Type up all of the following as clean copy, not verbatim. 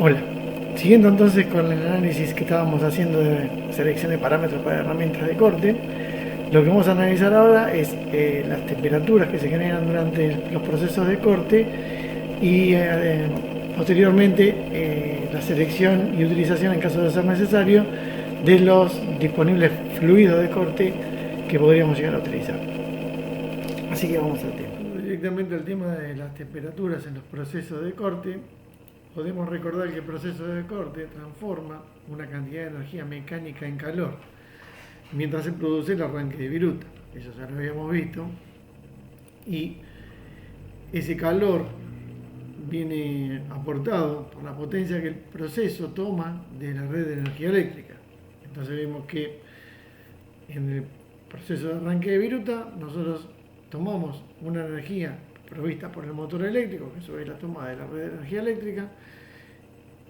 Hola, siguiendo entonces con el análisis que estábamos haciendo de selección de parámetros para herramientas de corte, lo que vamos a analizar ahora es las temperaturas que se generan durante los procesos de corte y posteriormente la selección y utilización en caso de ser necesario de los disponibles fluidos de corte que podríamos llegar a utilizar. Así que vamos al tema. Directamente al tema de las temperaturas en los procesos de corte. Podemos recordar que el proceso de corte transforma una cantidad de energía mecánica en calor mientras se produce el arranque de viruta. Eso ya lo habíamos visto. Y ese calor viene aportado por la potencia que el proceso toma de la red de energía eléctrica. Entonces vemos que en el proceso de arranque de viruta nosotros tomamos una energía provista por el motor eléctrico, que eso es la toma de la red de energía eléctrica,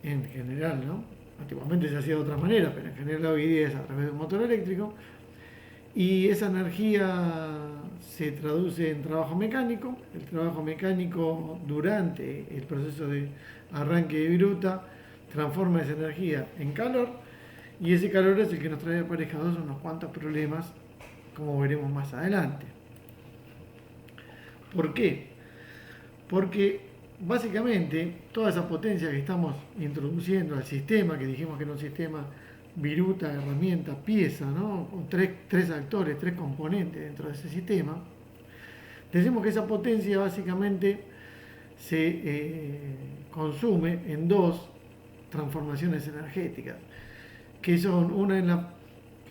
en general, ¿no? Antiguamente se hacía de otras maneras, pero en general hoy día es a través de un motor eléctrico, y esa energía se traduce en trabajo mecánico. El trabajo mecánico durante el proceso de arranque de viruta transforma esa energía en calor, y ese calor es el que nos trae aparejados unos cuantos problemas, como veremos más adelante. ¿Por qué? Porque básicamente toda esa potencia que estamos introduciendo al sistema, que dijimos que era un sistema viruta, herramienta, pieza, ¿no? Con tres actores, tres componentes dentro de ese sistema, decimos que esa potencia básicamente se consume en dos transformaciones energéticas, que son una en la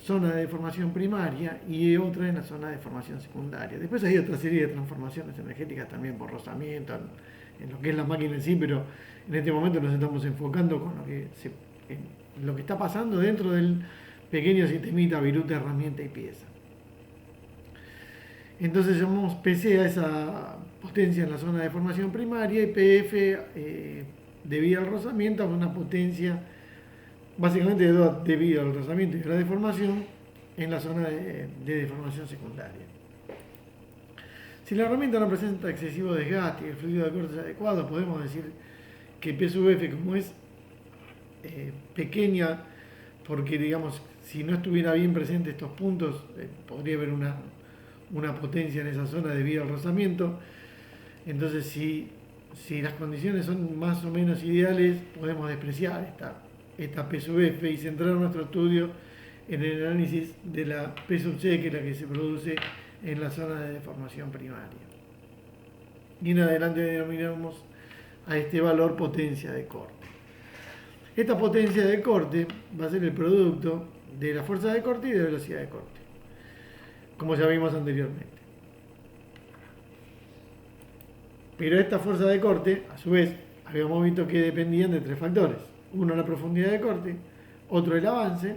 zona de deformación primaria y otra en la zona de deformación secundaria. Después hay otra serie de transformaciones energéticas también por rozamiento en lo que es la máquina en sí, pero en este momento nos estamos enfocando con lo que está pasando dentro del pequeño sistemita viruta, herramienta y pieza. Entonces llamamos PC a esa potencia en la zona de deformación primaria y PF debido al rozamiento a una potencia básicamente debido al rozamiento y a la deformación en la zona de deformación secundaria. Si la herramienta no presenta excesivo desgaste y el fluido de corte es adecuado, podemos decir que P sub F, como es pequeña, porque digamos, si no estuviera bien presente estos puntos, podría haber una potencia en esa zona debido al rozamiento. Entonces, si las condiciones son más o menos ideales, podemos despreciar esta P sub F y centrar nuestro estudio en el análisis de la P sub C, que es la que se produce en la zona de deformación primaria. Y en adelante denominamos a este valor potencia de corte. Esta potencia de corte va a ser el producto de la fuerza de corte y de velocidad de corte, como ya vimos anteriormente. Pero esta fuerza de corte, a su vez, habíamos visto que dependían de tres factores. Uno, la profundidad de corte, otro, el avance,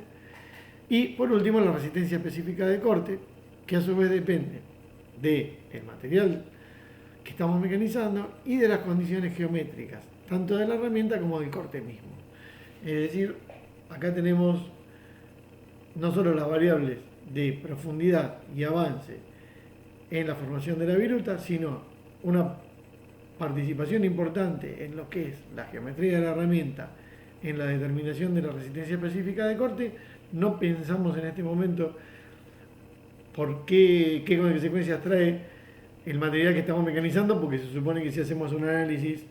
y por último, la resistencia específica de corte, que a su vez depende del material que estamos mecanizando y de las condiciones geométricas, tanto de la herramienta como del corte mismo. Es decir, acá tenemos no solo las variables de profundidad y avance en la formación de la viruta, sino una participación importante en lo que es la geometría de la herramienta, en la determinación de la resistencia específica de corte. No pensamos en este momento por qué consecuencias trae el material que estamos mecanizando, porque se supone que si hacemos un análisis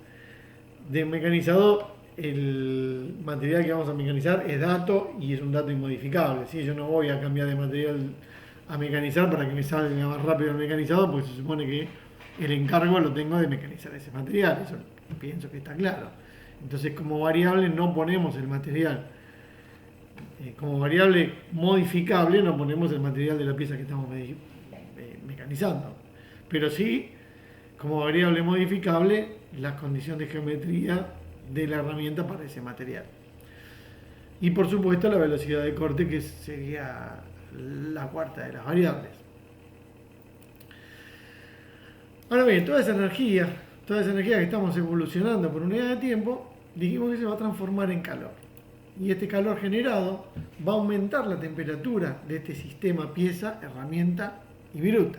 de mecanizado, el material que vamos a mecanizar es dato y es un dato inmodificable. ¿Sí? Yo no voy a cambiar de material a mecanizar para que me salga más rápido el mecanizado, porque se supone que el encargo lo tengo de mecanizar ese material. Eso pienso que está claro. Entonces, como variable no ponemos el material. Como variable modificable no ponemos el material de la pieza que estamos mecanizando. Pero sí, como variable modificable, las condiciones de geometría de la herramienta para ese material. Y por supuesto la velocidad de corte, que sería la cuarta de las variables. Ahora bien, toda esa energía que estamos evolucionando por unidad de tiempo, dijimos que se va a transformar en calor. Y este calor generado va a aumentar la temperatura de este sistema pieza, herramienta y viruta.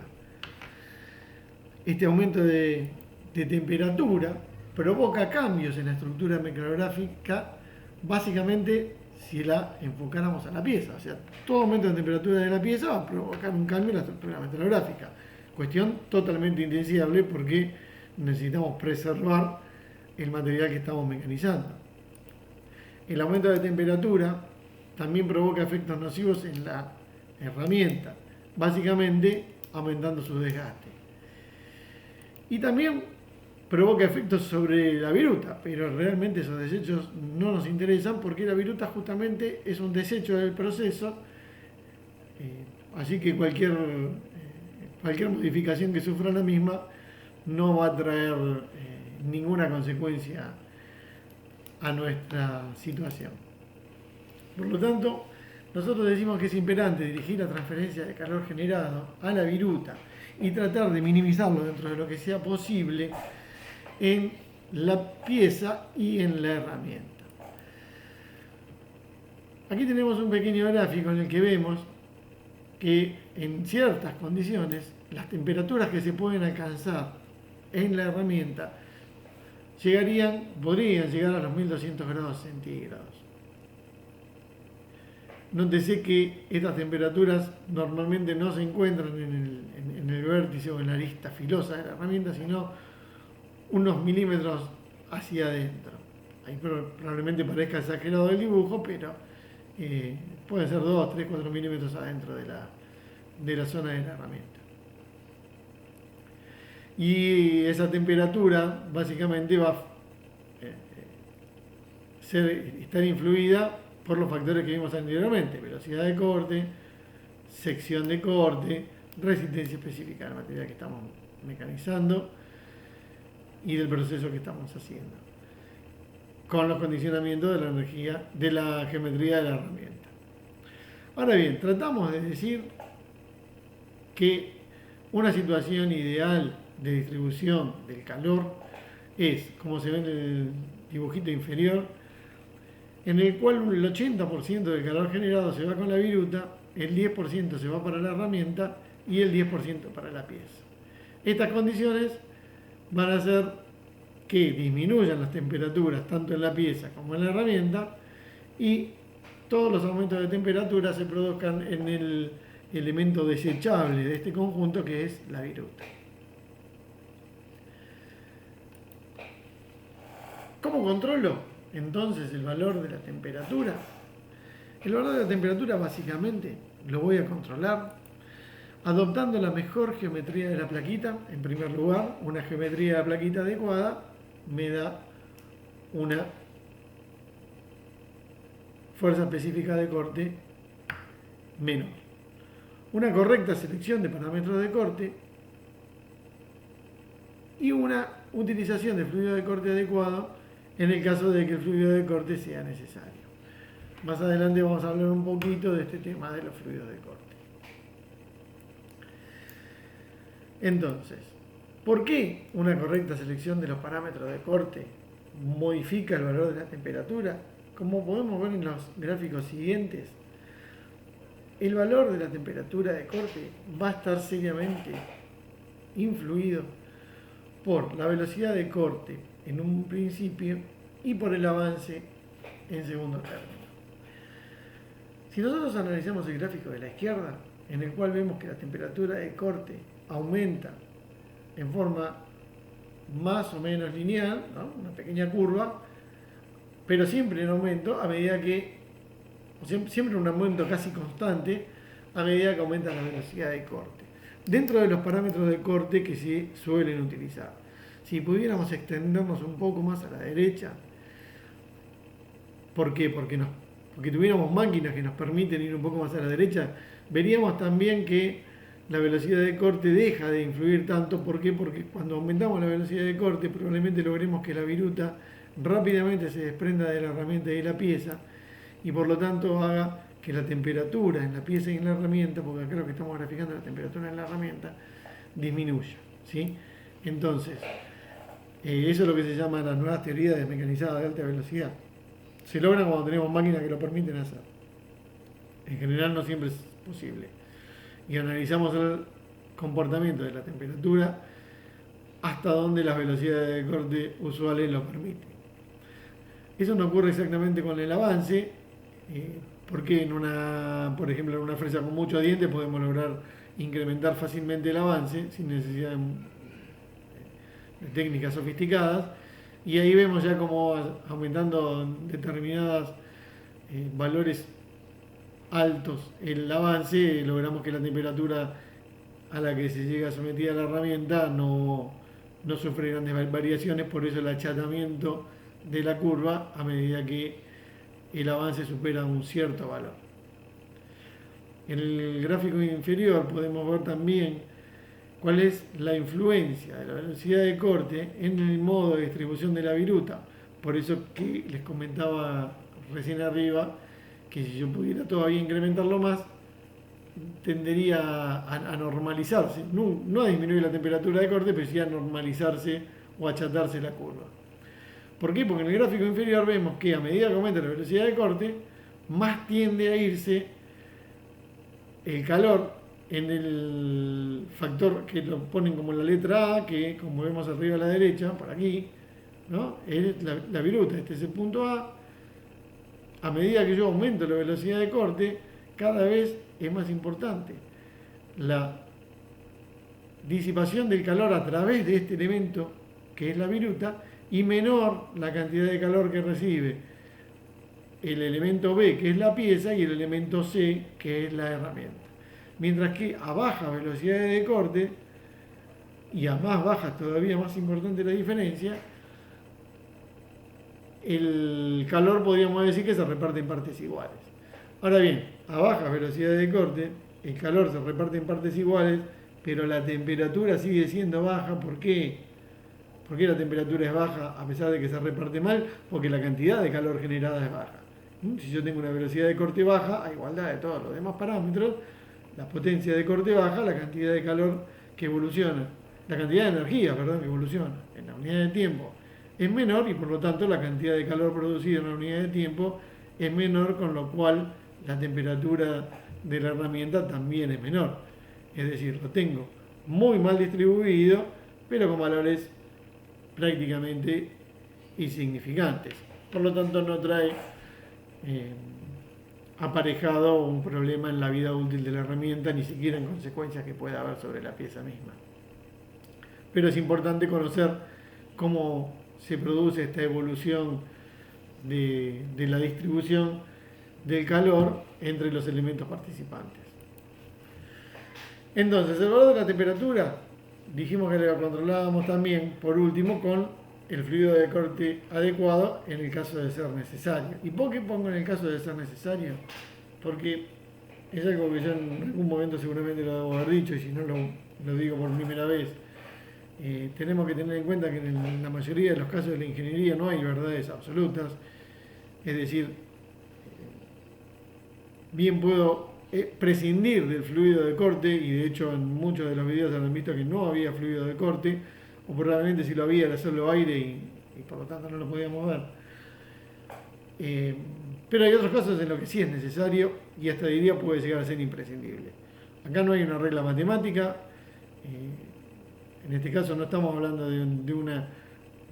Este aumento de temperatura provoca cambios en la estructura mecanográfica, básicamente si la enfocáramos a la pieza. O sea, todo aumento de temperatura de la pieza va a provocar un cambio en la estructura mecanográfica. Cuestión totalmente indeseable porque necesitamos preservar el material que estamos mecanizando. El aumento de temperatura también provoca efectos nocivos en la herramienta, básicamente aumentando su desgaste. Y también provoca efectos sobre la viruta, pero realmente esos desechos no nos interesan porque la viruta justamente es un desecho del proceso, así que cualquier modificación que sufra la misma no va a traer ninguna consecuencia a nuestra situación. Por lo tanto, nosotros decimos que es imperante dirigir la transferencia de calor generado a la viruta y tratar de minimizarlo dentro de lo que sea posible en la pieza y en la herramienta. Aquí tenemos un pequeño gráfico en el que vemos que en ciertas condiciones las temperaturas que se pueden alcanzar en la herramienta podrían llegar a los 1200 grados centígrados. Nótese que estas temperaturas normalmente no se encuentran en el vértice o en la arista filosa de la herramienta, sino unos milímetros hacia adentro. Ahí probablemente parezca exagerado el dibujo, pero pueden ser 2, 3, 4 milímetros adentro de la zona de la herramienta. Y esa temperatura básicamente va a estar influida por los factores que vimos anteriormente: velocidad de corte, sección de corte, resistencia específica del material que estamos mecanizando y del proceso que estamos haciendo, con los condicionamientos de la energía, de la geometría de la herramienta. Ahora bien, tratamos de decir que una situación ideal de distribución del calor es, como se ve en el dibujito inferior, en el cual el 80% del calor generado se va con la viruta, el 10% se va para la herramienta y el 10% para la pieza. Estas condiciones van a hacer que disminuyan las temperaturas tanto en la pieza como en la herramienta y todos los aumentos de temperatura se produzcan en el elemento desechable de este conjunto, que es la viruta. ¿Cómo controlo entonces el valor de la temperatura? El valor de la temperatura básicamente lo voy a controlar adoptando la mejor geometría de la plaquita. En primer lugar, una geometría de la plaquita adecuada me da una fuerza específica de corte menor. Una correcta selección de parámetros de corte y una utilización de fluido de corte adecuado en el caso de que el fluido de corte sea necesario. Más adelante vamos a hablar un poquito de este tema de los fluidos de corte. Entonces, ¿por qué una correcta selección de los parámetros de corte modifica el valor de la temperatura? Como podemos ver en los gráficos siguientes, el valor de la temperatura de corte va a estar seriamente influido por la velocidad de corte en un principio y por el avance en segundo término. Si nosotros analizamos el gráfico de la izquierda, en el cual vemos que la temperatura de corte aumenta en forma más o menos lineal, ¿no? Una pequeña curva, pero siempre en aumento a medida que, siempre un aumento casi constante a medida que aumenta la velocidad de corte, dentro de los parámetros de corte que se suelen utilizar. Si pudiéramos extendernos un poco más a la derecha, ¿por qué? Porque tuviéramos máquinas que nos permiten ir un poco más a la derecha, veríamos también que la velocidad de corte deja de influir tanto. ¿Por qué? Porque cuando aumentamos la velocidad de corte probablemente logremos que la viruta rápidamente se desprenda de la herramienta y de la pieza y por lo tanto haga que la temperatura en la pieza y en la herramienta, porque acá lo que estamos graficando es la temperatura en la herramienta, disminuya, ¿sí? Entonces, eso es lo que se llama las nuevas teorías de mecanizada de alta velocidad. Se logran cuando tenemos máquinas que lo permiten hacer. En general no siempre es posible. Y analizamos el comportamiento de la temperatura hasta donde las velocidades de corte usuales lo permiten. Eso no ocurre exactamente con el avance, porque por ejemplo, en una fresa con muchos dientes podemos lograr incrementar fácilmente el avance sin necesidad de técnicas sofisticadas, y ahí vemos ya como aumentando determinados valores altos el avance, logramos que la temperatura a la que se llega sometida la herramienta no sufre grandes variaciones, por eso el achatamiento de la curva a medida que el avance supera un cierto valor. En el gráfico inferior podemos ver también cuál es la influencia de la velocidad de corte en el modo de distribución de la viruta. Por eso que les comentaba recién arriba que si yo pudiera todavía incrementarlo más, tendería a normalizarse, no a disminuir la temperatura de corte, pero sí a normalizarse o achatarse la curva. ¿Por qué? Porque en el gráfico inferior vemos que a medida que aumenta la velocidad de corte, más tiende a irse el calor en el factor que lo ponen como la letra A, que como vemos arriba a la derecha, por aquí, ¿no? Es la viruta, este es el punto A. A medida que yo aumento la velocidad de corte, cada vez es más importante la disipación del calor a través de este elemento que es la viruta, y menor la cantidad de calor que recibe el elemento B, que es la pieza, y el elemento C, que es la herramienta. Mientras que a bajas velocidades de corte, y a más bajas todavía más importante la diferencia, el calor podríamos decir que se reparte en partes iguales. Ahora bien, a bajas velocidades de corte, el calor se reparte en partes iguales, pero la temperatura sigue siendo baja. ¿Por qué? ¿Por qué la temperatura es baja a pesar de que se reparte mal? Porque la cantidad de calor generada es baja. Si yo tengo una velocidad de corte baja, a igualdad de todos los demás parámetros, la potencia de corte baja, la cantidad de calor que evoluciona, la cantidad de energía, perdón, que evoluciona en la unidad de tiempo es menor, y por lo tanto la cantidad de calor producida en la unidad de tiempo es menor, con lo cual la temperatura de la herramienta también es menor. Es decir, lo tengo muy mal distribuido, pero con valores prácticamente insignificantes. Por lo tanto, no trae aparejado un problema en la vida útil de la herramienta, ni siquiera en consecuencias que pueda haber sobre la pieza misma. Pero es importante conocer cómo se produce esta evolución de la distribución del calor entre los elementos participantes. Entonces, el valor de la temperatura, dijimos que lo controlábamos también, por último, con el fluido de corte adecuado en el caso de ser necesario. ¿Y por qué pongo en el caso de ser necesario? Porque es algo que yo en algún momento seguramente lo debo haber dicho, y si no lo digo por primera vez. Tenemos que tener en cuenta que en la mayoría de los casos de la ingeniería no hay verdades absolutas. Es decir, bien puedo prescindir del fluido de corte, y de hecho en muchos de los videos han visto que no había fluido de corte, o probablemente si lo había era solo aire y por lo tanto no lo podíamos ver. Pero hay otros casos en los que sí es necesario, y hasta diría puede llegar a ser imprescindible. Acá no hay una regla matemática. En este caso no estamos hablando de una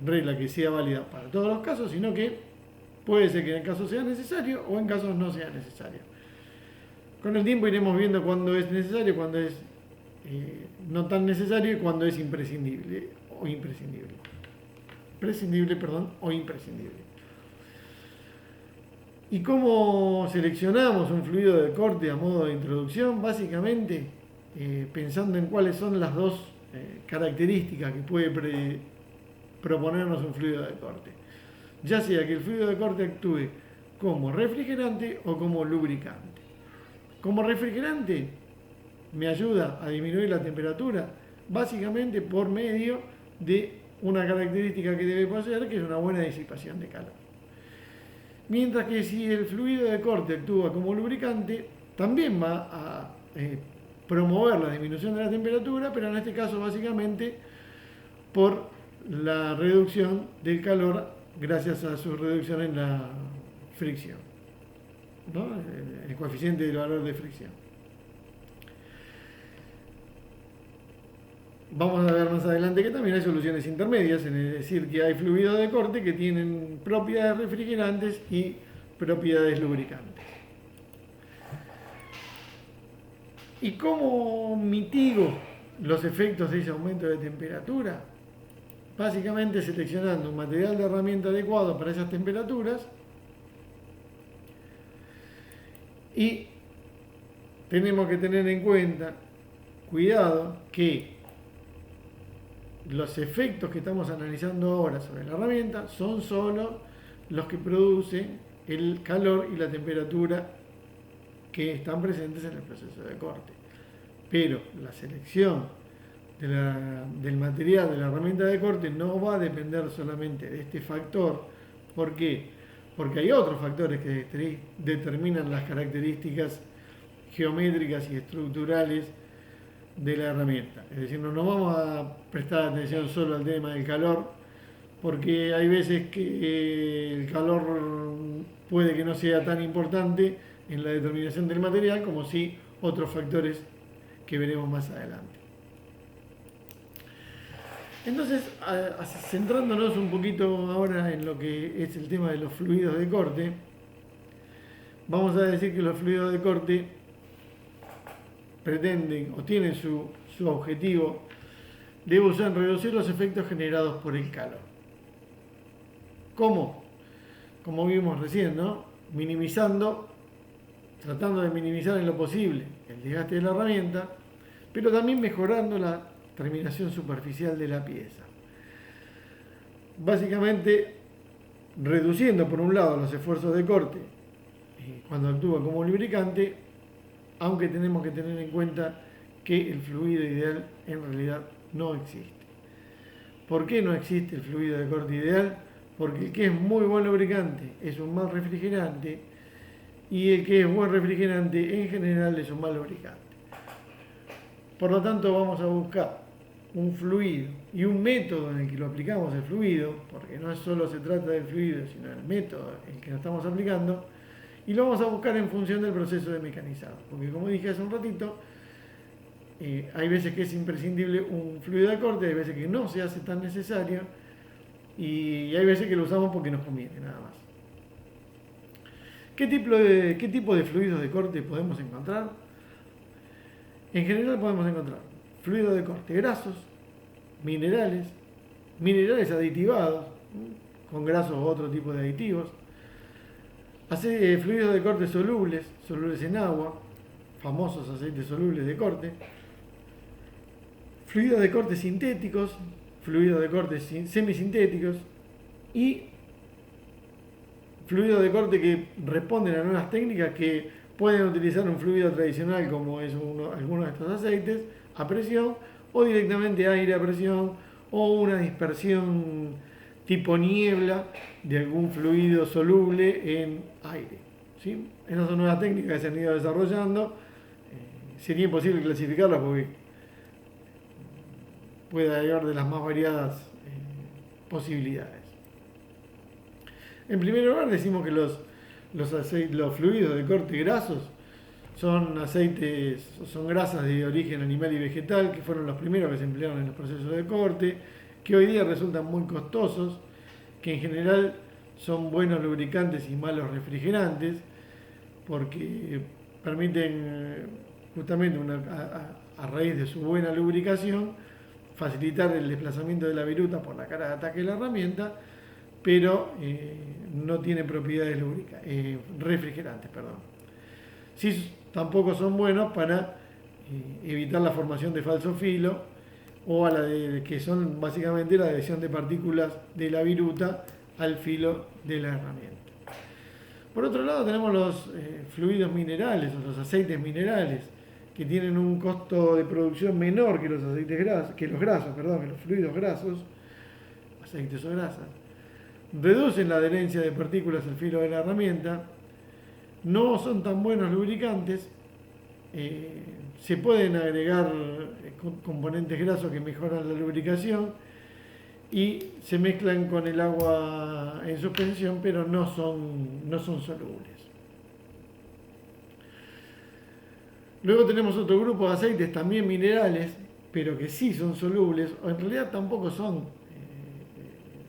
regla que sea válida para todos los casos, sino que puede ser que en casos sea necesario o en casos no sea necesario. Con el tiempo iremos viendo cuándo es necesario, cuándo es no tan necesario, y cuándo es imprescindible o imprescindible. Prescindible, perdón, o imprescindible. ¿Y cómo seleccionamos un fluido de corte a modo de introducción? Básicamente pensando en cuáles son las dos características que puede proponernos un fluido de corte. Ya sea que el fluido de corte actúe como refrigerante o como lubricante. Como refrigerante me ayuda a disminuir la temperatura, básicamente por medio de una característica que debe poseer, que es una buena disipación de calor. Mientras que si el fluido de corte actúa como lubricante, también va a promover la disminución de la temperatura, pero en este caso básicamente por la reducción del calor gracias a su reducción en la fricción, ¿no? El coeficiente del valor de fricción. vamos a ver más adelante que también hay soluciones intermedias, es decir, que hay fluidos de corte que tienen propiedades refrigerantes y propiedades lubricantes. ¿Y cómo mitigo los efectos de ese aumento de temperatura? Básicamente seleccionando un material de herramienta adecuado para esas temperaturas y tenemos que tener en cuenta, cuidado, que los efectos que estamos analizando ahora sobre la herramienta son solo los que producen el calor y la temperatura que están presentes en el proceso de corte. Pero la selección del material de la herramienta de corte no va a depender solamente de este factor. ¿Por qué? Porque hay otros factores que determinan las características geométricas y estructurales de la herramienta. Es decir, no nos vamos a prestar atención solo al tema del calor, porque hay veces que el calor puede que no sea tan importante en la determinación del material como si otros factores que veremos más adelante. Entonces, centrándonos un poquito ahora en lo que es el tema de los fluidos de corte, vamos a decir que los fluidos de corte pretenden o tienen su objetivo de buscar reducir los efectos generados por el calor. ¿Cómo? Como vimos recién, ¿no? Tratando de minimizar en lo posible el desgaste de la herramienta, pero también mejorando la terminación superficial de la pieza. Básicamente, reduciendo por un lado los esfuerzos de corte cuando actúa como lubricante, aunque tenemos que tener en cuenta que el fluido ideal en realidad no existe. ¿Por qué no existe el fluido de corte ideal? Porque el que es muy buen lubricante es un mal refrigerante y el que es buen refrigerante en general es un mal lubricante. Por lo tanto, vamos a buscar un fluido y un método en el que lo aplicamos el fluido, porque no solo se trata del fluido, sino del método en el que lo estamos aplicando, y lo vamos a buscar en función del proceso de mecanizado. Porque como dije hace un ratito, hay veces que es imprescindible un fluido de corte, hay veces que no se hace tan necesario, y hay veces que lo usamos porque nos conviene, nada más. ¿Qué tipo de fluidos de corte podemos encontrar? En general podemos encontrar fluidos de corte grasos, minerales aditivados, con grasos u otro tipo de aditivos, fluidos de corte solubles en agua, famosos aceites solubles de corte, fluidos de corte sintéticos, fluidos de corte semisintéticos y fluidos de corte que responden a nuevas técnicas que pueden utilizar un fluido tradicional como es alguno de estos aceites a presión o directamente aire a presión o una dispersión tipo niebla de algún fluido soluble en aire. ¿Sí? Esas son nuevas técnicas que se han ido desarrollando. Sería imposible clasificarlas porque puede haber de las más variadas posibilidades. En primer lugar decimos que los fluidos de corte grasos son grasas de origen animal y vegetal que fueron los primeros que se emplearon en los procesos de corte, que hoy día resultan muy costosos, que en general son buenos lubricantes y malos refrigerantes, porque permiten justamente a raíz de su buena lubricación facilitar el desplazamiento de la viruta por la cara de ataque de la herramienta, pero no tiene propiedades refrigerantes. Sí, tampoco son buenos para evitar la formación de falso filo o que son básicamente la adhesión de partículas de la viruta al filo de la herramienta. Por otro lado tenemos los fluidos minerales o los aceites minerales que tienen un costo de producción menor que los fluidos grasos, aceites o grasas. Reducen la adherencia de partículas al filo de la herramienta, no son tan buenos lubricantes, se pueden agregar componentes grasos que mejoran la lubricación y se mezclan con el agua en suspensión, pero no son solubles. Luego tenemos otro grupo de aceites también minerales pero que sí son solubles, o en realidad tampoco son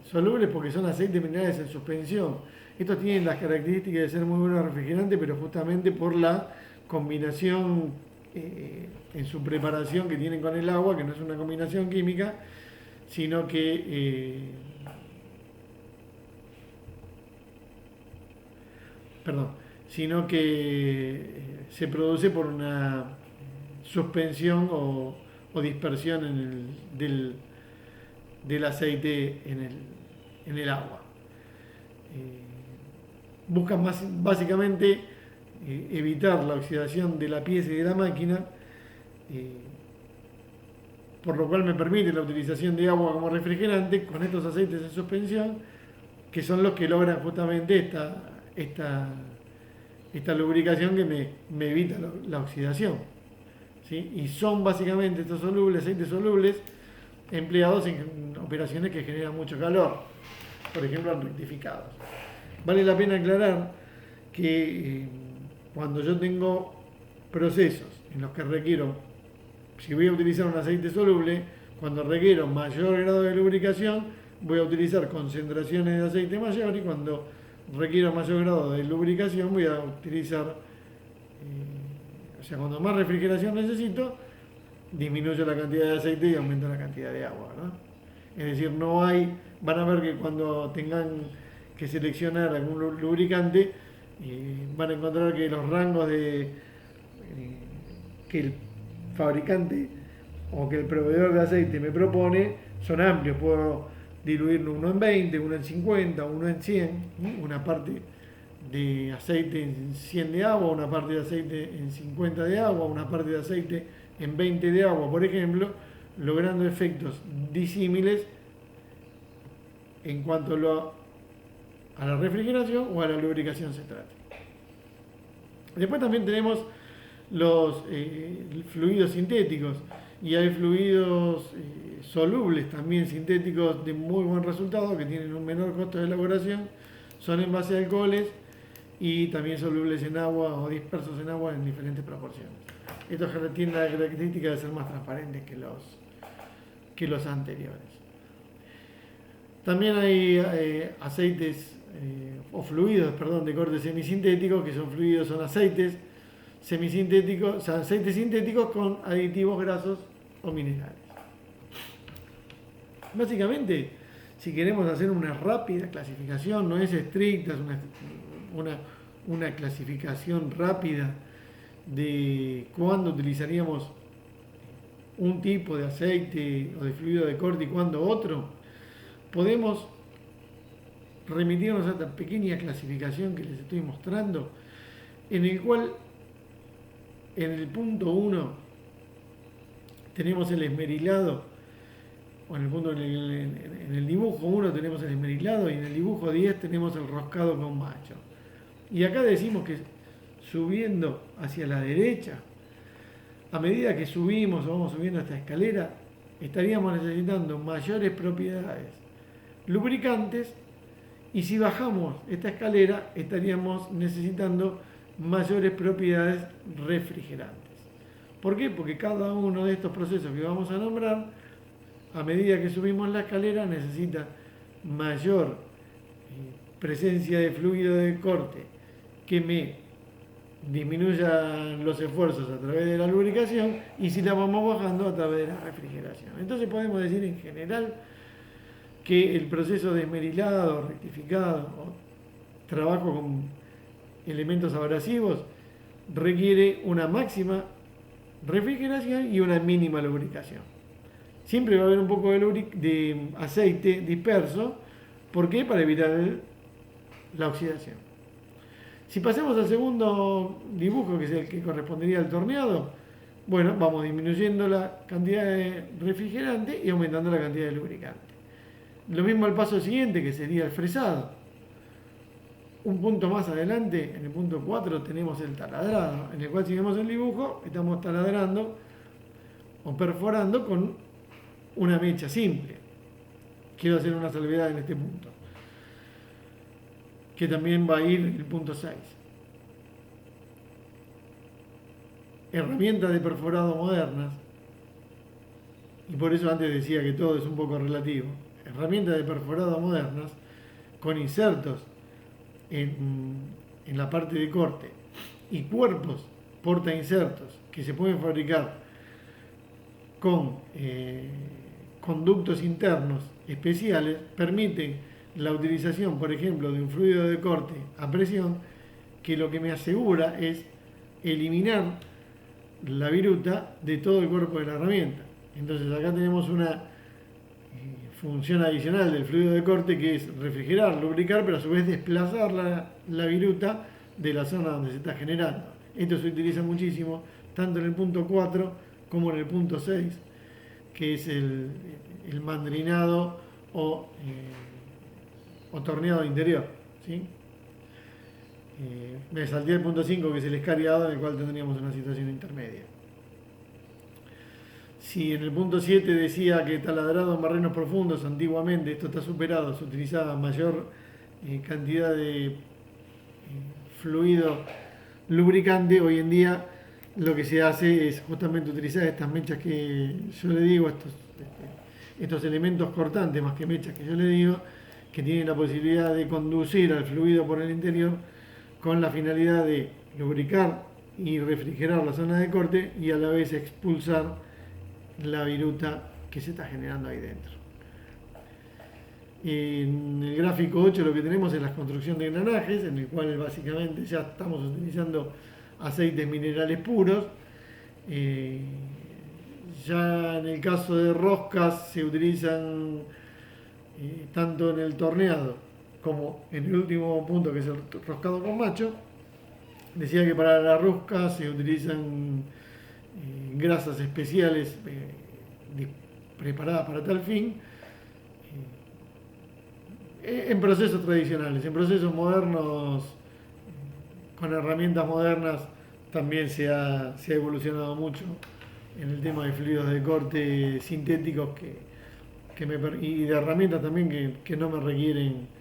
solubles porque son aceites minerales en suspensión. Estos tienen las características de ser muy buenos refrigerantes, pero justamente por la combinación en su preparación que tienen con el agua, que no es una combinación química, sino que perdón, sino que se produce por una suspensión o dispersión del aceite en el agua. Buscan básicamente evitar la oxidación de la pieza y de la máquina, eh, por lo cual me permite la utilización de agua como refrigerante con estos aceites en suspensión, que son los que logran justamente esta lubricación que me evita la oxidación. ¿Sí? Y son básicamente estos solubles, aceites solubles, empleados en operaciones que generan mucho calor, por ejemplo en rectificados. Vale la pena aclarar que cuando yo tengo procesos en los que requiero, si voy a utilizar un aceite soluble, cuando requiero mayor grado de lubricación, voy a utilizar concentraciones de aceite mayor, y cuando requiero mayor grado de lubricación voy a utilizar, o sea, cuando más refrigeración necesito, disminuyo la cantidad de aceite y aumento la cantidad de agua, ¿no? Es decir, no hay, van a ver que cuando tengan que seleccionar algún lubricante, van a encontrar que los rangos que el fabricante o que el proveedor de aceite me propone son amplios. Puedo diluirlo uno en 20, uno en 50, uno en 100, ¿no? Una parte de aceite en 100 de agua, una parte de aceite en 50 de agua, una parte de aceite en 20 de agua, por ejemplo, logrando efectos disímiles en cuanto a la refrigeración o a la lubricación se trate. Después también tenemos los fluidos sintéticos, y hay fluidos solubles también sintéticos de muy buen resultado, que tienen un menor costo de elaboración, son en base a alcoholes y también solubles en agua o dispersos en agua en diferentes proporciones. Estos tienen la característica de ser más transparentes que los anteriores. También hay aceites o fluidos, perdón, de corte semisintético, que son aceites semisintéticos, o sea, aceites sintéticos con aditivos grasos o minerales. Básicamente, si queremos hacer una rápida clasificación, no es estricta, es una clasificación rápida de cuándo utilizaríamos un tipo de aceite o de fluido de corte y cuándo otro, podemos remitirnos a esta pequeña clasificación que les estoy mostrando, en el cual en el punto 1 tenemos el esmerilado, o en el dibujo 1 tenemos el esmerilado, y en el dibujo 10 tenemos el roscado con macho. Y acá decimos que subiendo hacia la derecha, a medida que subimos o vamos subiendo esta escalera, estaríamos necesitando mayores propiedades lubricantes, y si bajamos esta escalera estaríamos necesitando mayores propiedades refrigerantes. ¿Por qué? Porque cada uno de estos procesos que vamos a nombrar, a medida que subimos la escalera, necesita mayor presencia de fluido de corte que me disminuya los esfuerzos a través de la lubricación, y si la vamos bajando a través de la refrigeración. Entonces podemos decir en general que el proceso de esmerilado, rectificado o trabajo con elementos abrasivos requiere una máxima refrigeración y una mínima lubricación. Siempre va a haber un poco de aceite disperso. ¿Por qué? Para evitar la oxidación. Si pasamos al segundo dibujo, que es el que correspondería al torneado, bueno, vamos disminuyendo la cantidad de refrigerante y aumentando la cantidad de lubricante. Lo mismo al paso siguiente, que sería el fresado. Un punto más adelante, en el punto 4, tenemos el taladrado, en el cual, si vemos el dibujo, estamos taladrando o perforando con una mecha simple. Quiero hacer una salvedad en este punto, que también va a ir en el punto 6. Herramientas de perforado modernas y por eso antes decía que todo es un poco relativo, herramientas de perforado modernas con insertos en la parte de corte y cuerpos porta insertos que se pueden fabricar con conductos internos especiales, permiten la utilización, por ejemplo, de un fluido de corte a presión, que lo que me asegura es eliminar la viruta de todo el cuerpo de la herramienta. Entonces acá tenemos una función adicional del fluido de corte, que es refrigerar, lubricar, pero a su vez desplazar la viruta de la zona donde se está generando. Esto se utiliza muchísimo, tanto en el punto 4 como en el punto 6, que es el mandrinado o torneado interior, ¿sí? Me salté el punto 5, que es el escariado, en el cual tendríamos una situación intermedia. Si en el punto 7 decía que taladrado en barrenos profundos, antiguamente esto está superado, se utilizaba mayor cantidad de fluido lubricante, hoy en día lo que se hace es justamente utilizar estas mechas que yo le digo, estos elementos cortantes más que mechas que yo le digo, que tienen la posibilidad de conducir al fluido por el interior con la finalidad de lubricar y refrigerar la zona de corte y a la vez expulsar la viruta que se está generando ahí dentro. En el gráfico 8 lo que tenemos es la construcción de engranajes, en el cual básicamente ya estamos utilizando aceites minerales puros. Ya en el caso de roscas se utilizan tanto en el torneado como en el último punto, que es el roscado con macho. Decía que para la rosca se utilizan grasas especiales preparadas para tal fin, en procesos tradicionales. En procesos modernos, con herramientas modernas, también se ha evolucionado mucho en el tema de fluidos de corte sintéticos y de herramientas también que no me requieren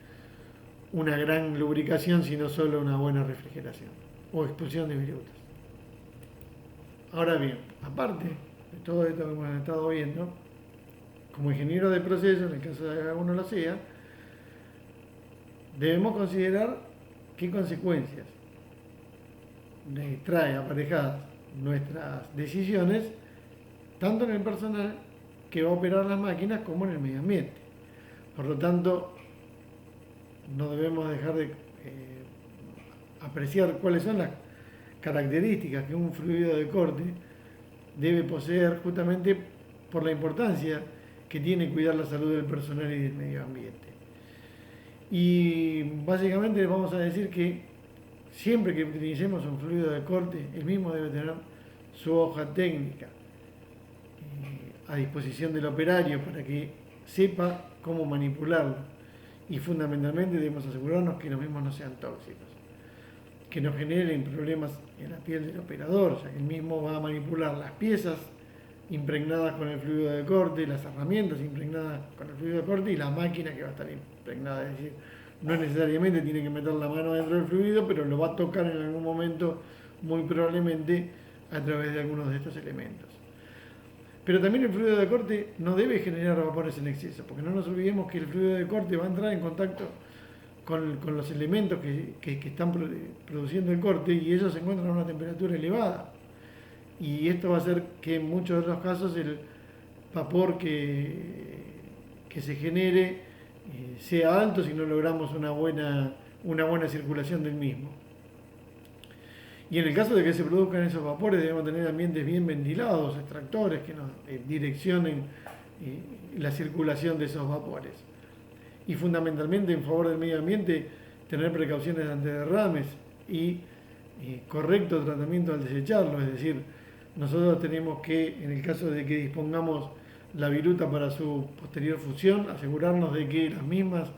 una gran lubricación, sino solo una buena refrigeración o expulsión de virutas. Ahora bien, aparte de todo esto que hemos estado viendo, como ingeniero de proceso, en el caso de que uno lo sea, debemos considerar qué consecuencias trae aparejadas nuestras decisiones, tanto en el personal que va a operar las máquinas como en el medio ambiente. Por lo tanto, no debemos dejar de apreciar cuáles son las características que un fluido de corte debe poseer, justamente por la importancia que tiene cuidar la salud del personal y del medio ambiente. Y básicamente les vamos a decir que siempre que utilicemos un fluido de corte, el mismo debe tener su hoja técnica a disposición del operario para que sepa cómo manipularlo. Y fundamentalmente debemos asegurarnos que los mismos no sean tóxicos, que no generen problemas en la piel del operador, ya que el mismo va a manipular las piezas impregnadas con el fluido de corte, las herramientas impregnadas con el fluido de corte y la máquina que va a estar impregnada. Es decir, no necesariamente tiene que meter la mano dentro del fluido, pero lo va a tocar en algún momento, muy probablemente a través de algunos de estos elementos. Pero también el fluido de corte no debe generar vapores en exceso, porque no nos olvidemos que el fluido de corte va a entrar en contacto con los elementos que están produciendo el corte, y ellos se encuentran a una temperatura elevada. Y esto va a hacer que en muchos de los casos el vapor que se genere sea alto si no logramos una buena circulación del mismo. Y en el caso de que se produzcan esos vapores, debemos tener ambientes bien ventilados, extractores que nos direccionen la circulación de esos vapores. Y fundamentalmente, en favor del medio ambiente, tener precauciones ante derrames y correcto tratamiento al desecharlo. Es decir, nosotros tenemos que, en el caso de que dispongamos la viruta para su posterior fusión, asegurarnos de que las mismas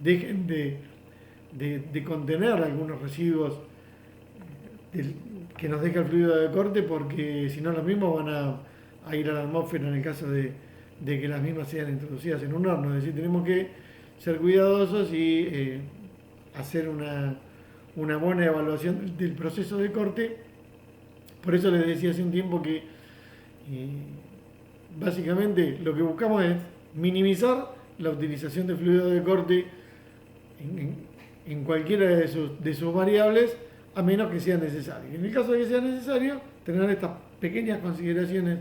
dejen de contener algunos residuos que nos deja el fluido de corte, porque si no los mismos van a ir a la atmósfera en el caso de que las mismas sean introducidas en un horno. Es decir, tenemos que ser cuidadosos y hacer una buena evaluación del proceso de corte. Por eso les decía hace un tiempo que básicamente lo que buscamos es minimizar la utilización de fluido de corte en cualquiera de sus variables, a menos que sea necesario. En el caso de que sea necesario, tener estas pequeñas consideraciones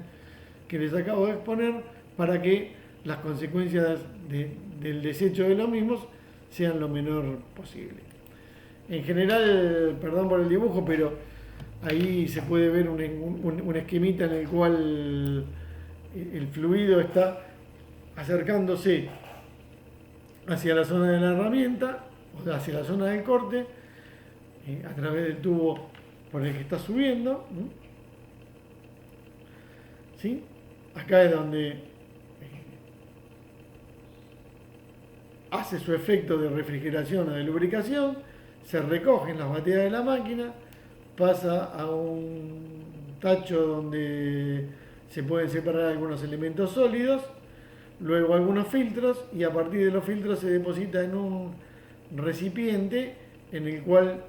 que les acabo de exponer para que las consecuencias del desecho de los mismos sean lo menor posible. En general, perdón por el dibujo, pero ahí se puede ver un esquemita en el cual el fluido está acercándose hacia la zona de la herramienta, o sea, hacia la zona del corte, a través del tubo por el que está subiendo. ¿Sí? Acá es donde hace su efecto de refrigeración o de lubricación, se recogen las baterías de la máquina, pasa a un tacho donde se pueden separar algunos elementos sólidos, luego algunos filtros, y a partir de los filtros se deposita en un recipiente en el cual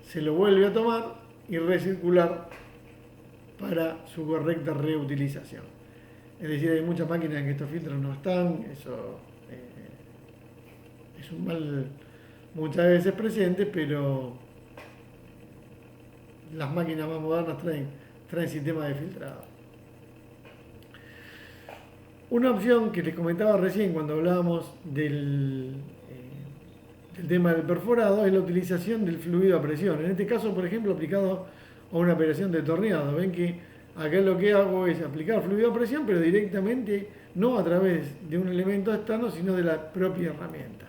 se lo vuelve a tomar y recircular para su correcta reutilización. Es decir, hay muchas máquinas en que estos filtros no están, eso es un mal muchas veces presente, pero las máquinas más modernas traen sistemas de filtrado. Una opción que les comentaba recién cuando hablábamos del tema del perforado es la utilización del fluido a presión. En este caso, por ejemplo, aplicado a una operación de torneado. Ven que acá lo que hago es aplicar fluido a presión, pero directamente no a través de un elemento externo, sino de la propia herramienta.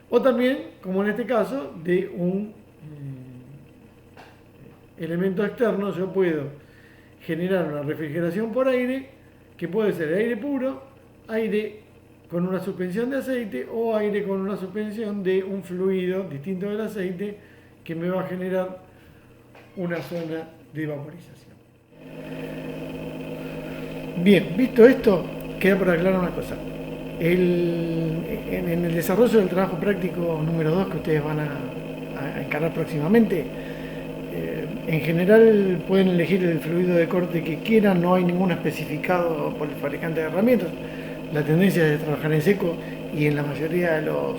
O también, como en este caso, de un elemento externo, yo puedo generar una refrigeración por aire, que puede ser aire puro, aire con una suspensión de aceite o aire con una suspensión de un fluido distinto del aceite que me va a generar una zona de vaporización. Bien, visto esto, queda por aclarar una cosa. En el desarrollo del trabajo práctico número 2 que ustedes van a encarar próximamente, en general pueden elegir el fluido de corte que quieran, no hay ninguno especificado por el fabricante de herramientas. La tendencia es trabajar en seco y en la mayoría de los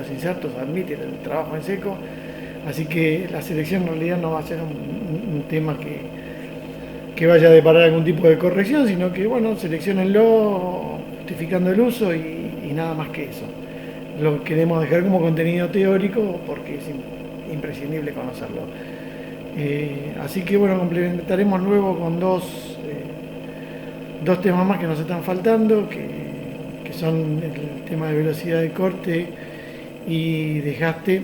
insertos admiten el trabajo en seco, así que la selección en realidad no va a ser un tema que vaya a deparar algún tipo de corrección, sino que bueno, selecciónenlo justificando el uso y nada más que eso. Lo queremos dejar como contenido teórico porque es imprescindible conocerlo. Así que bueno, complementaremos luego con dos temas más que nos están faltando, que son el tema de velocidad de corte y desgaste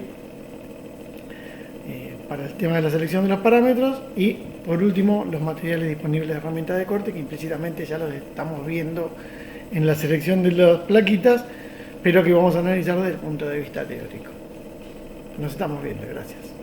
para el tema de la selección de los parámetros, y por último los materiales disponibles de herramientas de corte, que implícitamente ya los estamos viendo en la selección de las plaquitas, pero que vamos a analizar desde el punto de vista teórico. Nos estamos viendo, gracias.